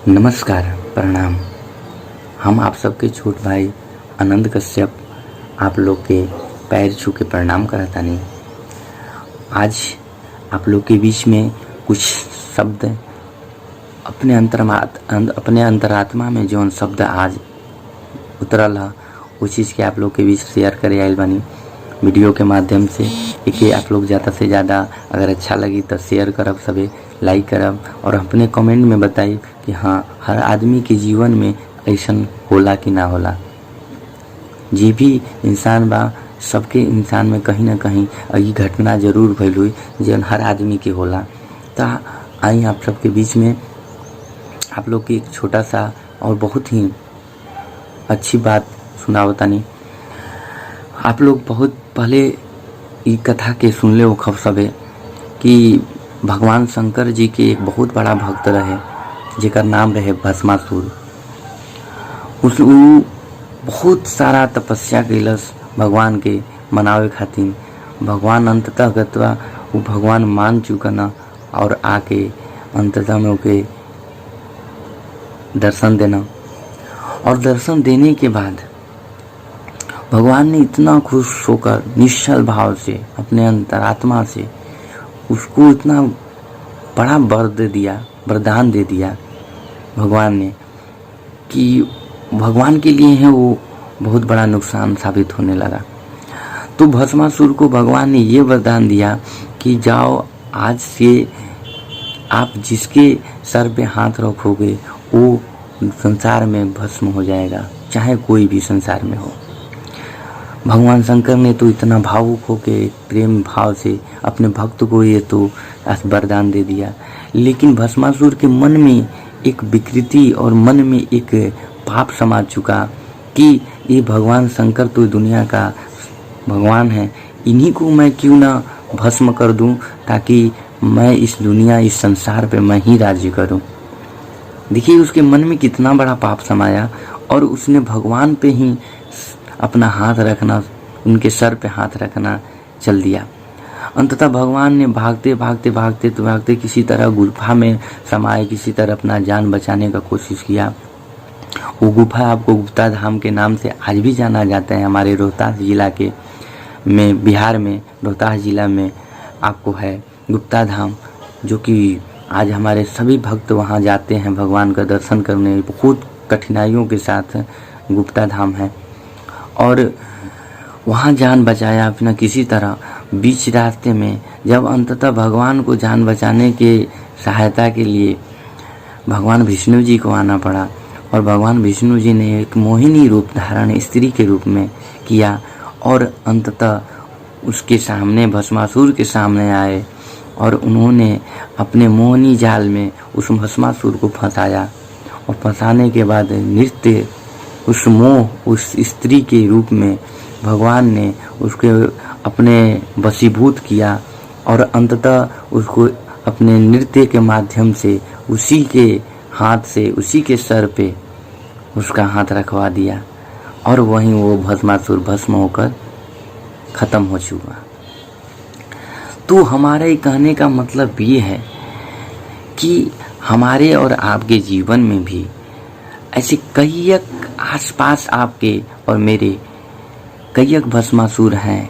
नमस्कार, प्रणाम। हम आप सबके छोट भाई आनंद कश्यप आप लोग के पैर छू के प्रणाम करतानी। आज आप लोग के बीच में कुछ शब्द अपने अंतरात्मा में जौन शब्द आज उतरल है उस चीज़ के आप लोग के बीच शेयर करे आइल बानी वीडियो के माध्यम से। एके आप लोग ज़्यादा से ज़्यादा अगर अच्छा लगी तो शेयर करब, सबे लाइक करब और अपने कमेंट में बताई कि हाँ, हर आदमी के जीवन में ऐसन होला कि ना होला। जी भी इंसान बा, सबके इंसान में कहीं ना कहीं ये घटना जरूर भइल हुई जौन हर आदमी के होला। तो आई आप सबके बीच में आप लोग की एक छोटा सा और बहुत ही अच्छी बात सुनावतानी। आप लोग बहुत पहले ये कथा के सुनले हो खब सबे कि भगवान शंकर जी के एक बहुत बड़ा भक्त रहे जेकर नाम रहे भस्मासुर। उ बहुत सारा तपस्या कैलस भगवान के मनावे खातिर। भगवान अंततः गतवा वो भगवान मान चुकन और आके अंततः में ओके दर्शन देना। और दर्शन देने के बाद भगवान ने इतना खुश होकर निश्चल भाव से अपने अंतरात्मा से उसको इतना बड़ा वरदान दे दिया भगवान ने कि भगवान के लिए है वो बहुत बड़ा नुकसान साबित होने लगा। तो भस्मासुर को भगवान ने ये वरदान दिया कि जाओ, आज से आप जिसके सर पे हाथ रखोगे वो संसार में भस्म हो जाएगा, चाहे कोई भी संसार में हो। भगवान शंकर ने तो इतना भावुक होकर प्रेम भाव से अपने भक्त को ये तो वरदान दे दिया, लेकिन भस्मासुर के मन में एक विकृति और मन में एक पाप समा चुका कि ये भगवान शंकर तो दुनिया का भगवान है, इन्हीं को मैं क्यों ना भस्म कर दूं ताकि मैं इस दुनिया इस संसार पे मैं ही राज्य करूं। देखिए उसके मन में कितना बड़ा पाप समाया और उसने भगवान पे ही अपना हाथ रखना, उनके सर पे हाथ रखना चल दिया। अंततः भगवान ने भागते किसी तरह गुफा में समाये, किसी तरह अपना जान बचाने का कोशिश किया। वो गुफा आपको गुप्ता धाम के नाम से आज भी जाना जाता है। हमारे रोहतास जिला के में बिहार में रोहतास जिला में आपको है गुप्ता धाम, जो कि आज हमारे सभी भक्त वहाँ जाते हैं भगवान का दर्शन करने। बहुत कठिनाइयों के साथ गुप्ता धाम है और वहाँ जान बचाया अपना किसी तरह। बीच रास्ते में जब अंततः भगवान को जान बचाने के सहायता के लिए भगवान विष्णु जी को आना पड़ा और भगवान विष्णु जी ने एक मोहिनी रूप धारण स्त्री के रूप में किया और अंततः उसके सामने भस्मासुर के सामने आए और उन्होंने अपने मोहिनी जाल में उस भस्मासुर को फंसाया और फंसाने के बाद नृत्य उस स्त्री के रूप में भगवान ने उसके अपने वशीभूत किया और अंततः उसको अपने नृत्य के माध्यम से उसी के हाथ से उसी के सर पे उसका हाथ रखवा दिया और वहीं वो भस्मासुर भस्म होकर खत्म हो चुका। तो हमारे कहने का मतलब ये है कि हमारे और आपके जीवन में भी ऐसे कई आसपास आपके और मेरे कई भस्मासुर हैं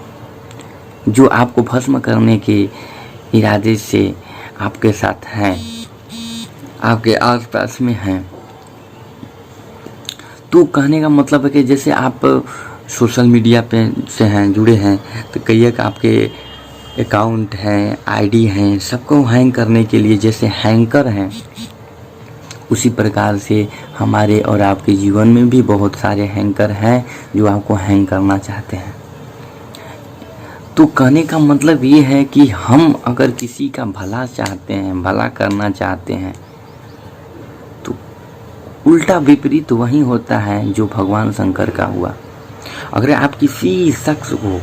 जो आपको भस्म करने के इरादे से आपके साथ हैं, आपके आसपास में हैं। तो कहने का मतलब है कि जैसे आप सोशल मीडिया पे से हैं जुड़े हैं तो कई आपके अकाउंट हैं, आईडी हैं, सबको हैंग करने के लिए जैसे हैंकर हैं, उसी प्रकार से हमारे और आपके जीवन में भी बहुत सारे हैंकर हैं जो आपको हैंग करना चाहते हैं। तो कहने का मतलब ये है कि हम अगर किसी का भला चाहते हैं, भला करना चाहते हैं, तो उल्टा विपरीत वही होता है जो भगवान शंकर का हुआ। अगर आप किसी शख्स को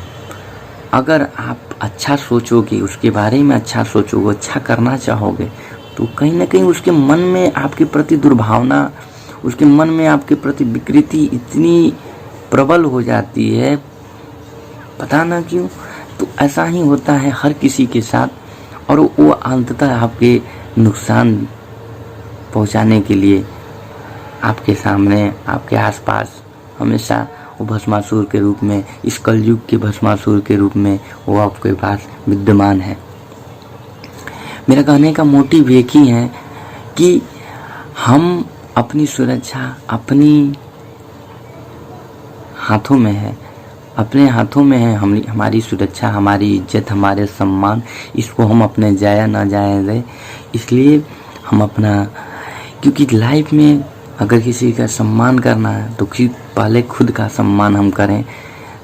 अगर आप अच्छा सोचोगे, उसके बारे में अच्छा सोचोगे, अच्छा करना चाहोगे, तो कहीं ना कहीं उसके मन में आपके प्रति दुर्भावना, उसके मन में आपके प्रति विकृति इतनी प्रबल हो जाती है, पता ना क्यों। तो ऐसा ही होता है हर किसी के साथ और वो अंततः आपके नुकसान पहुंचाने के लिए आपके सामने, आपके आसपास हमेशा वो भस्मासुर के रूप में, इस कलयुग के भस्मासुर के रूप में वो आपके पास विद्यमान है। मेरा कहने का मोटिव एक ही है कि हम अपनी सुरक्षा अपनी हाथों में है, अपने हाथों में है। हमारी सुरक्षा, हमारी इज्जत, हमारे सम्मान, इसको हम अपने जाया ना जाए दें। इसलिए हम अपना, क्योंकि लाइफ में अगर किसी का सम्मान करना है तो पहले खुद का सम्मान हम करें,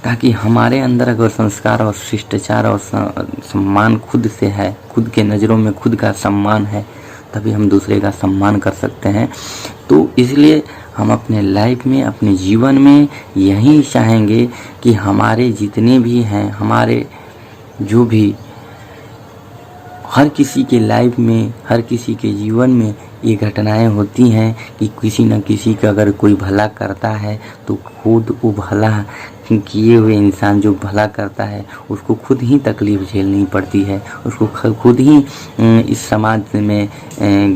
ताकि हमारे अंदर अगर संस्कार और शिष्टाचार और सम्मान खुद से है, खुद के नज़रों में खुद का सम्मान है, तभी हम दूसरे का सम्मान कर सकते हैं। तो इसलिए हम अपने लाइफ में, अपने जीवन में यही चाहेंगे कि हमारे जितने भी हैं, हमारे जो भी, हर किसी के लाइफ में, हर किसी के जीवन में ये घटनाएं होती हैं कि किसी न किसी का अगर कोई भला करता है तो खुद वो भला किए हुए इंसान जो भला करता है उसको खुद ही तकलीफ झेलनी पड़ती है, उसको खुद ही इस समाज में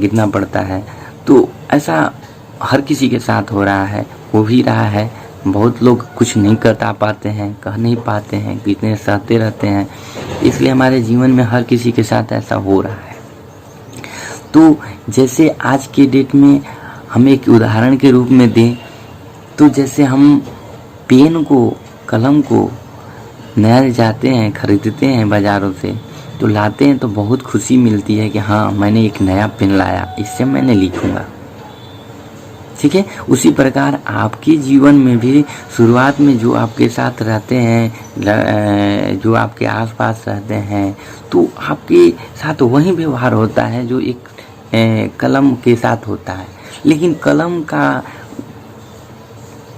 गिरना पड़ता है। तो ऐसा हर किसी के साथ हो रहा है, हो भी रहा है। बहुत लोग कुछ नहीं कर पाते हैं, कह नहीं पाते हैं, कितने सहते रहते हैं। इसलिए हमारे जीवन में हर किसी के साथ ऐसा हो रहा है। तो जैसे आज के डेट में हम एक उदाहरण के रूप में दें तो जैसे हम पेन को, कलम को नया जाते हैं, खरीदते हैं बाज़ारों से, तो लाते हैं तो बहुत खुशी मिलती है कि हाँ मैंने एक नया पेन लाया, इससे मैंने लिखूँगा। ठीक है, उसी प्रकार आपके जीवन में भी शुरुआत में जो आपके साथ रहते हैं, जो आपके आसपास रहते हैं, तो आपके साथ वही व्यवहार होता है जो एक कलम के साथ होता है। लेकिन कलम का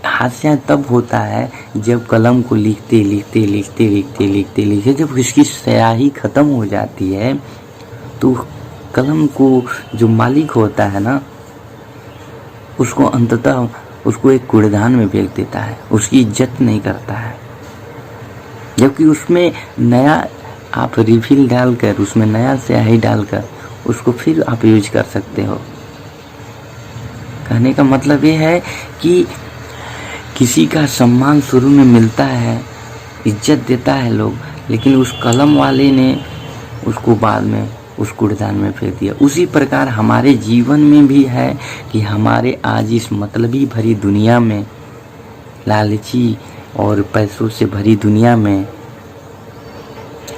हादसा तब होता है जब कलम को लिखते जब इसकी स्याही खत्म हो जाती है तो कलम को जो मालिक होता है ना, उसको अंततः उसको एक कूड़ेदान में फेंक देता है, उसकी इज्जत नहीं करता है। जबकि उसमें नया आप रिफिल डालकर, उसमें नया स्याही डालकर उसको फिर आप यूज कर सकते हो। कहने का मतलब ये है कि किसी का सम्मान शुरू में मिलता है, इज्जत देता है लोग, लेकिन उस कलम वाले ने उसको बाद में उस कूड़ेदान में फेंक दिया। उसी प्रकार हमारे जीवन में भी है कि हमारे आज इस मतलबी भरी दुनिया में, लालची और पैसों से भरी दुनिया में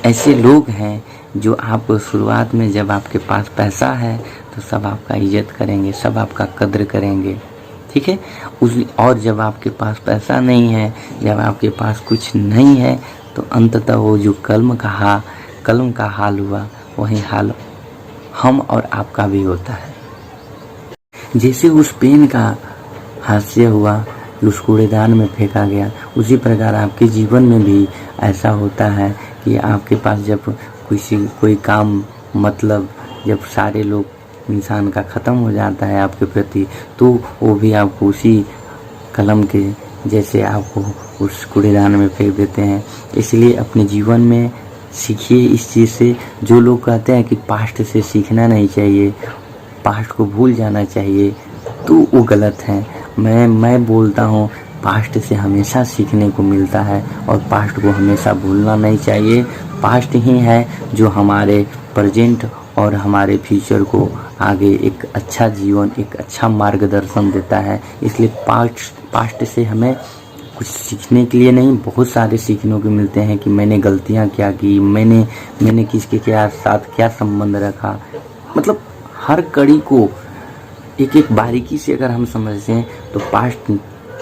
ऐसे लोग हैं जो आपको शुरुआत में, जब आपके पास पैसा है तो सब आपका इज्जत करेंगे, सब आपका कद्र करेंगे। ठीक है, और जब आपके पास पैसा नहीं है, जब आपके पास कुछ नहीं है, तो अंततः वो जो कलम का हाल हुआ वही हाल हम और आपका भी होता है। जैसे उस पेन का हादसा हुआ, उस कूड़ेदान में फेंका गया, उसी प्रकार आपके जीवन में भी ऐसा होता है कि आपके पास जब कोई काम, मतलब जब सारे लोग इंसान का ख़त्म हो जाता है आपके प्रति, तो वो भी आपको उसी कलम के जैसे आपको उस कूड़ेदान में फेंक देते हैं। इसलिए अपने जीवन में सीखिए इस चीज़ से। जो लोग कहते हैं कि पास्ट से सीखना नहीं चाहिए, पास्ट को भूल जाना चाहिए, तो वो गलत है। मैं बोलता हूँ पास्ट से हमेशा सीखने को मिलता है और पास्ट को हमेशा भूलना नहीं चाहिए। पास्ट ही है जो हमारे प्रेजेंट और हमारे फ्यूचर को आगे एक अच्छा जीवन, एक अच्छा मार्गदर्शन देता है। इसलिए पास्ट से हमें कुछ सीखने के लिए नहीं, बहुत सारे सीखने को मिलते हैं कि मैंने गलतियां क्या की, मैंने किसके साथ क्या संबंध रखा। मतलब हर कड़ी को एक एक बारीकी से अगर हम समझते हैं तो पास्ट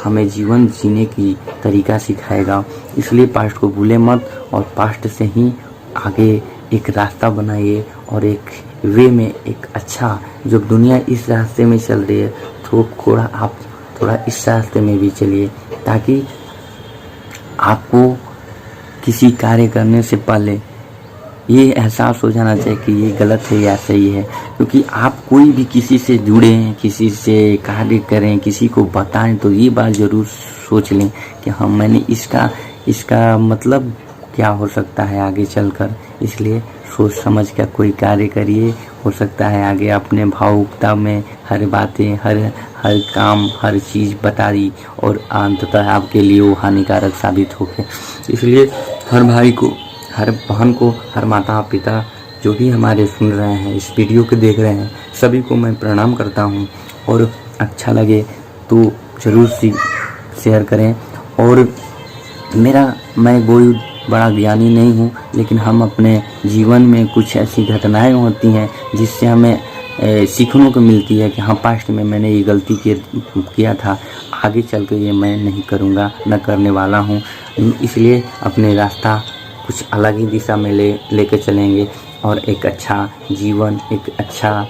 हमें जीवन जीने की तरीका सिखाएगा। इसलिए पास्ट को भूले मत और पास्ट से ही आगे एक रास्ता बनाइए और एक वे में एक अच्छा, जब दुनिया इस रास्ते में चल रही है तो आप थोड़ा इस रास्ते में भी चलिए, ताकि आपको किसी कार्य करने से पहले ये एहसास हो जाना चाहिए कि ये गलत है या सही है। क्योंकि आप कोई भी किसी से जुड़े हैं, किसी से कार्य करें, किसी को बताएं, तो ये बात ज़रूर सोच लें कि हाँ मैंने इसका मतलब क्या हो सकता है आगे चलकर। इसलिए सोच समझ कर कोई कार्य करिए। हो सकता है आगे अपने भावुकता में हर बातें, हर काम, हर चीज़ बता दी और अंततः आपके लिए वो हानिकारक साबित हो गए। इसलिए हर भाई को, हर बहन को, हर माता पिता जो भी हमारे सुन रहे हैं, इस वीडियो को देख रहे हैं, सभी को मैं प्रणाम करता हूँ। और अच्छा लगे तो ज़रूर शेयर करें। और मैं कोई बड़ा ज्ञानी नहीं हूँ, लेकिन हम अपने जीवन में कुछ ऐसी घटनाएं होती हैं जिससे हमें सीखने को मिलती है कि हाँ, पास्ट में मैंने ये गलती किया था, आगे चल के ये मैं नहीं करूँगा, न करने वाला हूँ। इसलिए अपने रास्ता कुछ अलग ही दिशा में लेके चलेंगे और एक अच्छा जीवन, एक अच्छा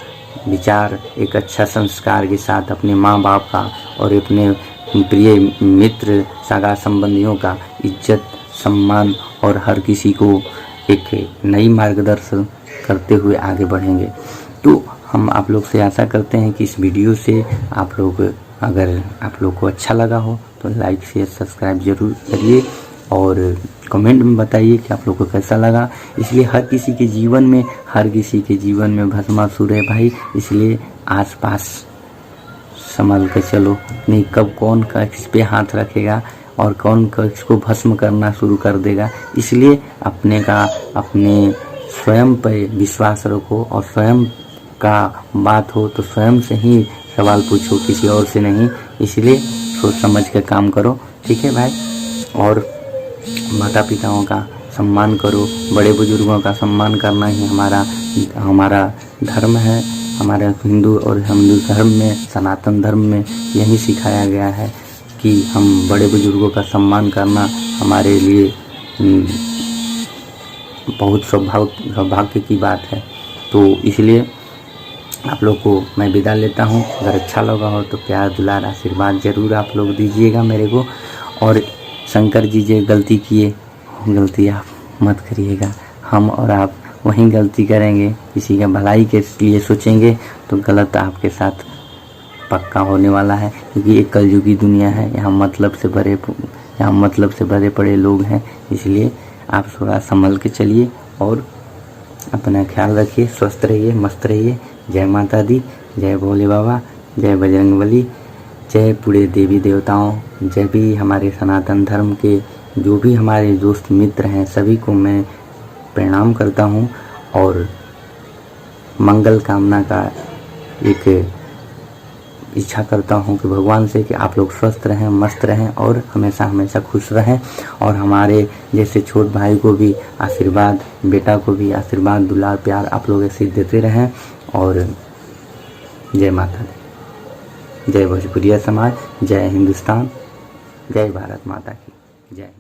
विचार, एक अच्छा संस्कार के साथ अपने माँ बाप का और अपने प्रिय मित्र, सगा संबंधियों का इज्जत, सम्मान और हर किसी को एक नई मार्गदर्शन करते हुए आगे बढ़ेंगे। तो हम आप लोग से आशा करते हैं कि इस वीडियो से अगर आप लोग को अच्छा लगा हो तो लाइक, शेयर, सब्सक्राइब जरूर करिए और कमेंट में बताइए कि आप लोग को कैसा लगा। इसलिए हर किसी के जीवन में भस्मासुर है भाई, इसलिए आसपास संभल के चलो, नहीं कब कौन किस पे हाथ रखेगा और कौन किसको भस्म करना शुरू कर देगा। इसलिए अपने स्वयं पर विश्वास रखो और स्वयं का बात हो तो स्वयं से ही सवाल पूछो, किसी और से नहीं। इसलिए सोच समझ के काम करो, ठीक है भाई। और माता पिताओं का सम्मान करो, बड़े बुजुर्गों का सम्मान करना ही हमारा धर्म है। हमारे हिंदू धर्म में, सनातन धर्म में यही सिखाया गया है कि हम बड़े बुजुर्गों का सम्मान करना हमारे लिए बहुत सौभाग्य की बात है। तो इसलिए आप लोग को मैं विदा लेता हूँ। अगर अच्छा लगा हो तो प्यार, दुलार, आशीर्वाद ज़रूर आप लोग दीजिएगा मेरे को। और शंकर जी जो गलती किए, गलती आप मत करिएगा। हम और आप वहीं गलती करेंगे, किसी का भलाई के लिए सोचेंगे तो गलत आपके साथ पक्का होने वाला है। क्योंकि एक कलयुगी दुनिया है, यहाँ मतलब से भरे पड़े लोग हैं। इसलिए आप थोड़ा संभल के चलिए और अपना ख्याल रखिए, स्वस्थ रहिए, मस्त रहिए। जय माता दी, जय भोले बाबा, जय बजरंगबली, जय पूरे देवी देवताओं, जय भी हमारे सनातन धर्म के जो भी हमारे दोस्त मित्र हैं, सभी को मैं प्रणाम करता हूँ। और मंगल कामना का एक इच्छा करता हूँ कि भगवान से कि आप लोग स्वस्थ रहें, मस्त रहें और हमेशा खुश रहें। और हमारे जैसे छोट भाई को भी आशीर्वाद, बेटा को भी आशीर्वाद, दुलार, प्यार आप लोग ऐसे देते रहें। और जय माता दी, जय भोजपुरिया समाज, जय हिंदुस्तान, जय भारत माता की जय।